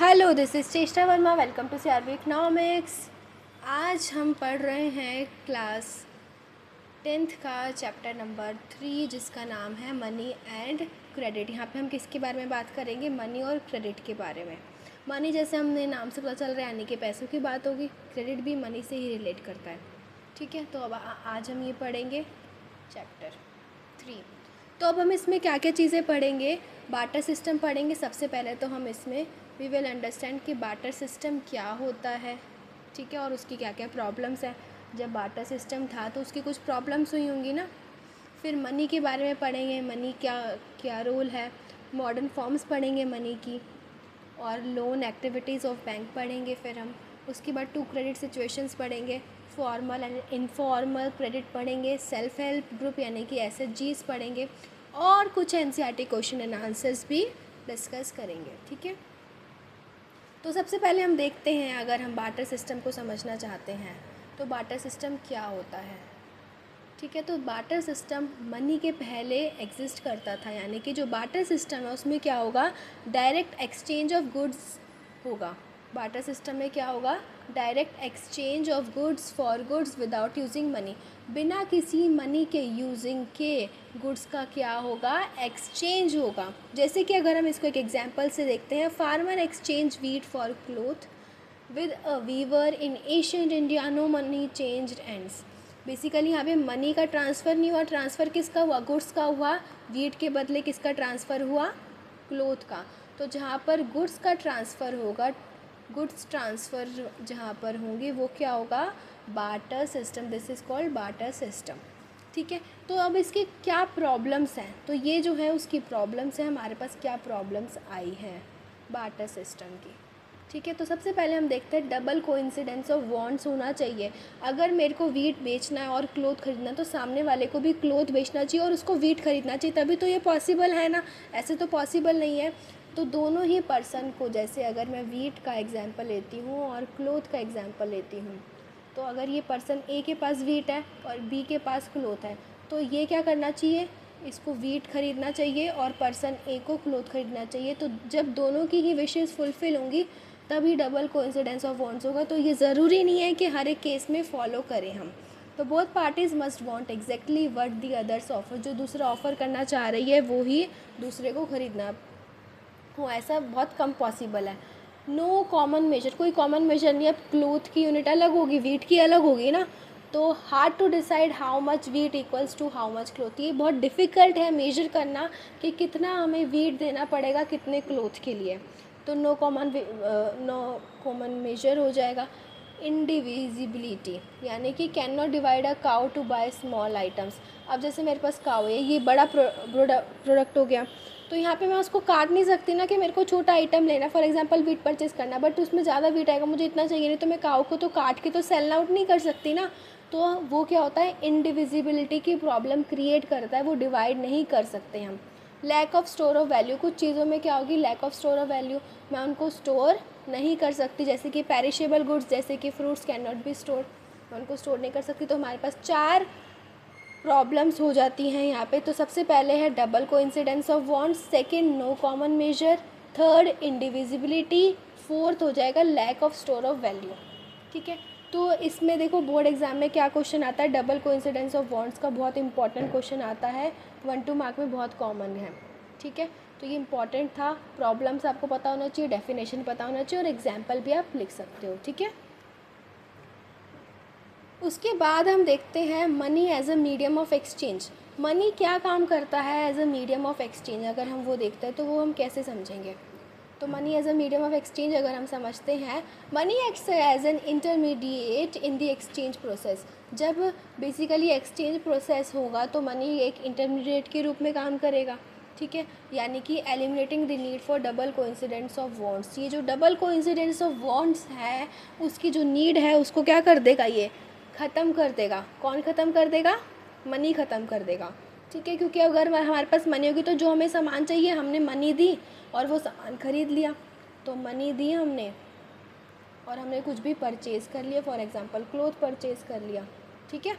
Hello, this is Cheshta Verma. Welcome to CRB economics. आज हम पढ़ रहे हैं क्लास 10th का चैप्टर नंबर 3, जिसका नाम है मनी एंड क्रेडिट। यहाँ पे हम किसके बारे में बात करेंगे? मनी और क्रेडिट के बारे में। मनी जैसे हमने नाम से पता चल रहा है, यानी कि पैसों की बात होगी। क्रेडिट भी मनी से ही रिलेट करता है। ठीक है, तो अब आज हम ये पढ़ेंगे चैप्टर 3। तो अब हम इसमें क्या क्या चीज़ें पढ़ेंगे? बार्टर सिस्टम पढ़ेंगे सबसे पहले। तो हम इसमें वी विल अंडरस्टैंड कि बार्टर सिस्टम क्या होता है, ठीक है, और उसकी क्या क्या प्रॉब्लम्स हैं। जब बार्टर सिस्टम था तो उसकी कुछ प्रॉब्लम्स हुई होंगी ना। फिर मनी के बारे में पढ़ेंगे, मनी क्या क्या रोल है। मॉडर्न फॉर्म्स पढ़ेंगे मनी की, और लोन एक्टिविटीज़ ऑफ बैंक पढ़ेंगे। फिर हम उसके बाद 2 क्रेडिट सिचुएशंस पढ़ेंगे, फॉर्मल एंड इनफॉर्मल क्रेडिट पढ़ेंगे, सेल्फ हेल्प ग्रुप यानी कि एसएचजीज पढ़ेंगे, और कुछ एनसीईआरटी क्वेश्चन एंड आंसर्स भी डिस्कस करेंगे। ठीक है, तो सबसे पहले हम देखते हैं, अगर हम बार्टर सिस्टम को समझना चाहते हैं तो बार्टर सिस्टम क्या होता है। ठीक है, तो बार्टर सिस्टम मनी के पहले एग्जिस्ट करता था, यानी कि जो बार्टर सिस्टम है उसमें क्या होगा? डायरेक्ट एक्सचेंज ऑफ गुड्स होगा। बार्टर सिस्टम में क्या होगा? Direct exchange of goods for goods without using money. बिना किसी मनी के यूजिंग के गुड्स का क्या होगा? एक्सचेंज होगा। जैसे कि अगर हम इसको एक एग्जांपल से देखते हैं, farmer exchange wheat for cloth with a weaver in ancient India, no money changed hands. Basically यहाँ पे मनी का ट्रांसफ़र नहीं हुआ। ट्रांसफ़र किसका हुआ? गुड्स का हुआ। वीट के बदले किसका ट्रांसफ़र हुआ? क्लोथ का। तो जहाँ पर गुड्स का ट्रांसफ़र होगा, गुड्स ट्रांसफ़र जहाँ पर होंगे, वो क्या होगा? Barter system. This is called barter system. ठीक है, तो अब इसकी क्या प्रॉब्लम्स हैं? तो ये जो है उसकी प्रॉब्लम्स हैं। हमारे पास क्या प्रॉब्लम्स आई हैं बार्टर सिस्टम की? ठीक है, तो सबसे पहले हम देखते हैं डबल कोइंसिडेंस ऑफ वांट्स होना चाहिए। अगर मेरे को वीट बेचना है और क्लोथ खरीदना है, तो सामने वाले को भी क्लोथ बेचना चाहिए और उसको वीट खरीदना चाहिए, तभी तो ये पॉसिबल है ना। ऐसे तो पॉसिबल नहीं है। तो दोनों ही पर्सन को, जैसे अगर मैं वीट का एग्जांपल लेती हूँ और क्लोथ का एग्जांपल लेती हूँ, तो अगर ये पर्सन ए के पास वीट है और बी के पास क्लोथ है, तो ये क्या करना चाहिए? इसको वीट खरीदना चाहिए और पर्सन ए को क्लोथ खरीदना चाहिए। तो जब दोनों की ही विशेज़ फुलफ़िल होंगी तभी डबल कोइंसिडेंस ऑफ वांट्स होगा। तो ये ज़रूरी नहीं है कि हर एक केस में फॉलो करें हम। तो both parties must want exactly what the others offer. जो दूसरा ऑफ़र करना चाह रही है वो ही दूसरे को ख़रीदना हो, ऐसा बहुत कम पॉसिबल है। नो कॉमन मेजर, कोई कॉमन मेजर नहीं है। अब क्लोथ की यूनिट अलग होगी, वीट की अलग होगी ना। तो hard to decide how much wheat equals to how much cloth. ये बहुत डिफ़िकल्ट है मेजर करना कि कितना हमें वीट देना पड़ेगा कितने क्लोथ के लिए। तो नो कॉमन मेजर हो जाएगा। इंडिविजिबिलिटी यानी कि can not divide a cow to buy small items. अब जैसे मेरे पास काउ है, ये बड़ा प्रोडक्ट हो गया, तो यहाँ पे मैं उसको काट नहीं सकती ना कि मेरे को छोटा आइटम लेना। फॉर एग्जांपल वीट परचेज़ करना, बट उसमें ज़्यादा वीट आएगा, मुझे इतना चाहिए नहीं, तो मैं काऊ को तो काट के तो सेल आउट नहीं कर सकती ना। तो वो क्या होता है? इंडिविजिबिलिटी की प्रॉब्लम क्रिएट करता है, वो डिवाइड नहीं कर सकते हम। Lack of store of value, कुछ चीज़ों में क्या होगी? Lack of store of value, मैं उनको स्टोर नहीं कर सकती। जैसे कि पेरिशेबल गुड्स, जैसे कि fruits can not be store, मैं उनको स्टोर नहीं कर सकती। तो हमारे पास 4 प्रॉब्लम्स हो जाती हैं यहाँ पे। तो सबसे पहले है double coincidence of wants, second no common measure, third indivisibility, fourth हो जाएगा lack of store of value. ठीक है, तो इसमें देखो बोर्ड एग्जाम में क्या क्वेश्चन आता है? डबल कोइंसिडेंस ऑफ वांट्स का बहुत इंपॉर्टेंट क्वेश्चन आता है, 1-2 मार्क में बहुत कॉमन है। ठीक है, तो ये इंपॉर्टेंट था। प्रॉब्लम्स आपको पता होना चाहिए, डेफिनेशन पता होना चाहिए, और एग्जाम्पल भी आप लिख सकते हो। ठीक है, उसके बाद हम देखते हैं money as a medium of exchange. Money क्या काम करता है as a medium of exchange? अगर हम वो देखते हैं तो वो हम कैसे समझेंगे? तो money as a medium of exchange अगर हम समझते हैं, money acts as an intermediate in the exchange process. जब बेसिकली एक्सचेंज प्रोसेस होगा तो मनी एक इंटरमीडिएट के रूप में काम करेगा। ठीक है, यानी कि eliminating the need for double coincidence of wants. ये जो डबल कोइंसिडेंस ऑफ वांट्स है, उसकी जो नीड है उसको क्या कर देगा? ये ख़त्म कर देगा। कौन ख़त्म कर देगा? मनी ख़त्म कर देगा। ठीक है, क्योंकि अगर हमारे पास मनी होगी तो जो हमें सामान चाहिए हमने मनी दी और वो सामान ख़रीद लिया। तो मनी दी हमने और हमने कुछ भी परचेज़ कर लिया, फॉर एग्ज़ाम्पल क्लोथ परचेज़ कर लिया। ठीक है,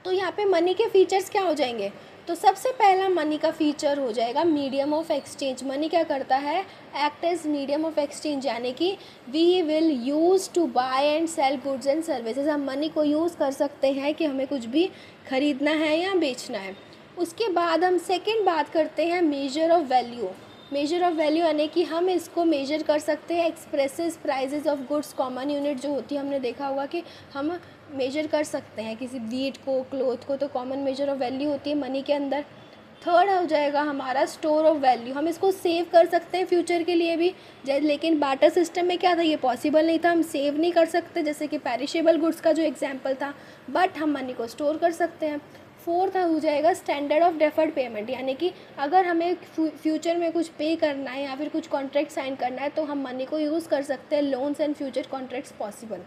तो यहाँ पे मनी के फीचर्स क्या हो जाएंगे? तो सबसे पहला मनी का फीचर हो जाएगा मीडियम ऑफ एक्सचेंज। मनी क्या करता है, act as medium of exchange, यानी कि we will use to buy and sell goods and services. हम मनी को यूज़ कर सकते हैं कि हमें कुछ भी ख़रीदना है या बेचना है। उसके बाद हम सेकंड बात करते हैं measure of value. Measure of value यानी कि हम इसको मेजर कर सकते हैं expresses prices of goods, common unit जो होती है, हमने देखा होगा कि हम मेजर कर सकते हैं किसी वीट को, क्लोथ को, तो कॉमन मेजर ऑफ वैल्यू होती है मनी के अंदर। थर्ड हो जाएगा हमारा स्टोर ऑफ वैल्यू। हम इसको सेव कर सकते हैं फ्यूचर के लिए भी, लेकिन बार्टर सिस्टम में क्या था, ये पॉसिबल नहीं था, हम सेव नहीं कर सकते, जैसे कि पेरिशेबल गुड्स का जो एग्जांपल था, बट हम मनी को स्टोर कर सकते हैं। फोर्थ हो जाएगा स्टैंडर्ड ऑफ डेफर्ड पेमेंट, यानी कि अगर हमें फ्यूचर में कुछ पे करना है या फिर कुछ कॉन्ट्रैक्ट साइन करना है तो हम मनी को यूज़ कर सकते हैं। Loans and future contracts possible.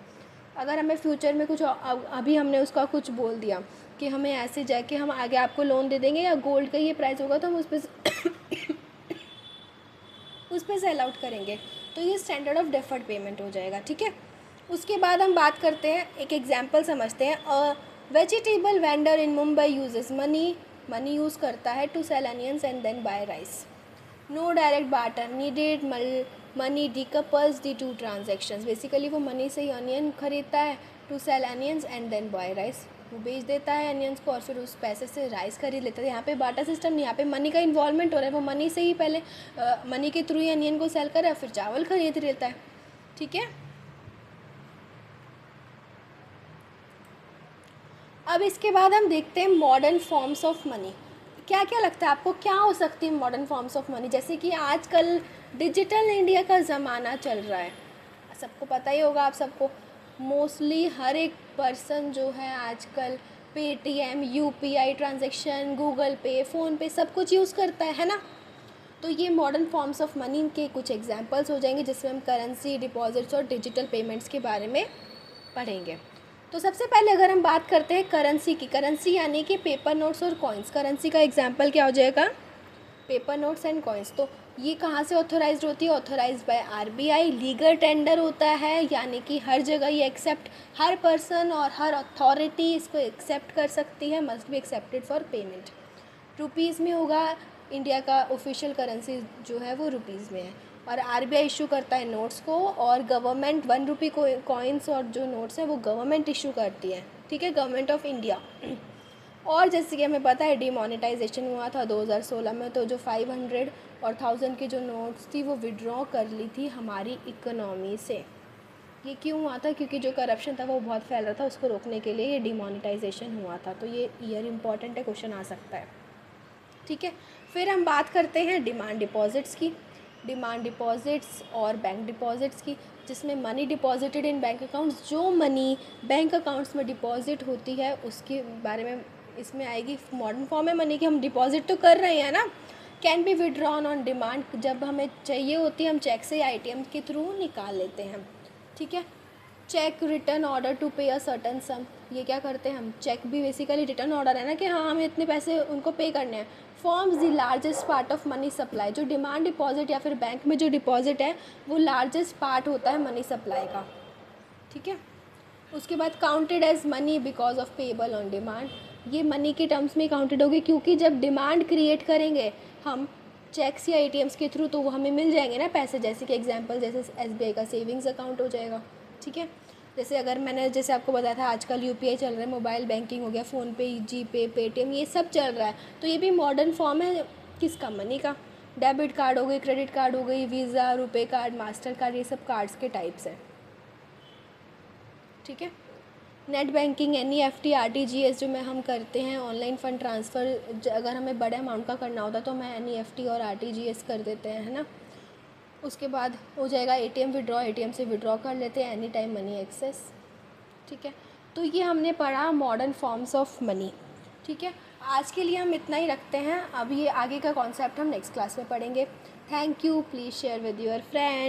अगर हमें फ्यूचर में कुछ, अभी हमने उसका कुछ बोल दिया कि हमें ऐसे जाके हम आगे आपको लोन दे देंगे या गोल्ड का ये प्राइस होगा तो हम उस पर सेल आउट करेंगे, तो ये स्टैंडर्ड ऑफ डेफर्ड पेमेंट हो जाएगा। ठीक है, उसके बाद हम बात करते हैं, एक एग्जांपल समझते हैं। Vegetable vendor in Mumbai uses money use करता है to sell onions and then buy rice. No direct barter needed, money decouples the two transactions. Basically वो मनी से ही अनियन खरीदता है to sell onions and then buy rice. वो बेच देता है अनियंस को और फिर उस पैसे से राइस खरीद लेता है। यहाँ पे बार्टर सिस्टम नहीं, यहाँ पे मनी का इन्वॉल्वमेंट हो रहा है। वो मनी से ही पहले मनी के थ्रू ही अनियन को सेल कर रहा है, फिर चावल खरीद लेता है। ठीक है, अब इसके बाद हम देखते हैं मॉडर्न फॉर्म्स ऑफ मनी। क्या क्या लगता है आपको, क्या हो सकती है मॉडर्न फॉर्म्स ऑफ मनी? जैसे कि आजकल डिजिटल इंडिया का ज़माना चल रहा है, सबको पता ही होगा, आप सबको मोस्टली हर एक पर्सन जो है आजकल पेटीएम, यूपीआई ट्रांजैक्शन, गूगल पे, फ़ोन पे सब कुछ यूज़ करता है ना। तो ये मॉडर्न फॉर्म्स ऑफ मनी के कुछ एग्जांपल्स हो जाएंगे जिसमें हम करेंसी, डिपॉजिट्स और डिजिटल पेमेंट्स के बारे में पढ़ेंगे। तो सबसे पहले अगर हम बात करते हैं करेंसी की, करेंसी यानी कि पेपर नोट्स और कॉइन्स। करेंसी का एग्जांपल क्या हो जाएगा, पेपर नोट्स एंड कॉइन्स। तो ये कहाँ से ऑथोराइज्ड होती है, authorised by RBI. Legal tender होता है, यानी कि हर जगह ये एक्सेप्ट, हर पर्सन और हर अथॉरिटी इसको एक्सेप्ट कर सकती है, must be accepted for payment. Rupees में होगा, इंडिया का ऑफिशियल करेंसी जो है वो रुपीज़ में है, और आरबीआई इशू करता है नोट्स को, और गवर्नमेंट 1 रुपये कॉइन्स और जो नोट्स हैं वो गवर्नमेंट इशू करती है। ठीक है, गवर्नमेंट ऑफ इंडिया। और जैसे कि हमें पता है डिमोनेटाइजेशन हुआ था 2016 में, तो जो 500 और 1000 की जो नोट्स थी वो विड्रॉ कर ली थी हमारी इकोनॉमी से। ये क्यों हुआ था, क्योंकि जो करप्शन था वो बहुत फैल रहा था, उसको रोकने के लिए ये डिमोनेटाइजेशन हुआ था। तो ये ईयर इंपॉर्टेंट है, क्वेश्चन आ सकता है। ठीक है, फिर हम बात करते हैं डिमांड डिपॉजिट्स की, डिमांड डिपॉजिट्स और बैंक डिपॉजिट्स की, जिसमें money deposited in bank accounts, जो मनी बैंक अकाउंट्स में डिपॉजिट होती है उसके बारे में इसमें आएगी। मॉडर्न फॉर्म है मनी की, हम डिपॉजिट तो कर रहे हैं ना। Can be withdrawn on demand, जब हमें चाहिए होती है हम चेक से या एटीएम के थ्रू निकाल लेते हैं। ठीक है, चेक रिटर्न ऑर्डर टू पे अ सर्टन सम, ये क्या करते हैं हम, चेक भी बेसिकली रिटर्न ऑर्डर है ना कि हाँ हमें इतने पैसे उनको पे करने हैं। Forms the largest part of money supply, जो डिमांड डिपॉजिट या फिर बैंक में जो डिपॉजिट है वो लार्जेस्ट पार्ट होता है मनी सप्लाई का। ठीक है, उसके बाद counted as money because of payable on demand, ये मनी के टर्म्स में काउंटेड होगी क्योंकि जब डिमांड क्रिएट करेंगे हम चेक्स या एटीएम्स के थ्रू तो वो हमें मिल जाएंगे ना पैसे। जैसे कि एग्जांपल जैसे एसबीआई का सेविंग्स अकाउंट हो जाएगा। ठीक है, जैसे अगर मैंने जैसे आपको बताया था आजकल यूपीआई चल रहा है, मोबाइल बैंकिंग हो गया, फ़ोनपे, जीपे, पेटीएम, ये सब चल रहा है, तो ये भी मॉडर्न फॉर्म है किसका, मनी का। डेबिट कार्ड हो गई, क्रेडिट कार्ड हो गई, visa, RuPay card, master card, ये सब कार्ड्स के टाइप्स हैं। ठीक है, नेट बैंकिंग, एनईएफटी, आरटीजीएस जो में हम करते हैं, ऑनलाइन फ़ंड ट्रांसफ़र, अगर हमें बड़े अमाउंट का करना होता तो मैं एनईएफटी और आरटीजीएस कर देते हैं, है ना। उसके बाद हो जाएगा एटीएम विड्रॉ, एटीएम से विड्रॉ कर लेते हैं, एनी टाइम मनी एक्सेस। ठीक है, तो ये हमने पढ़ा मॉडर्न फॉर्म्स ऑफ मनी। ठीक है, आज के लिए हम इतना ही रखते हैं, अब ये आगे का कॉन्सेप्ट हम नेक्स्ट क्लास में पढ़ेंगे। Thank you, please share with your friends.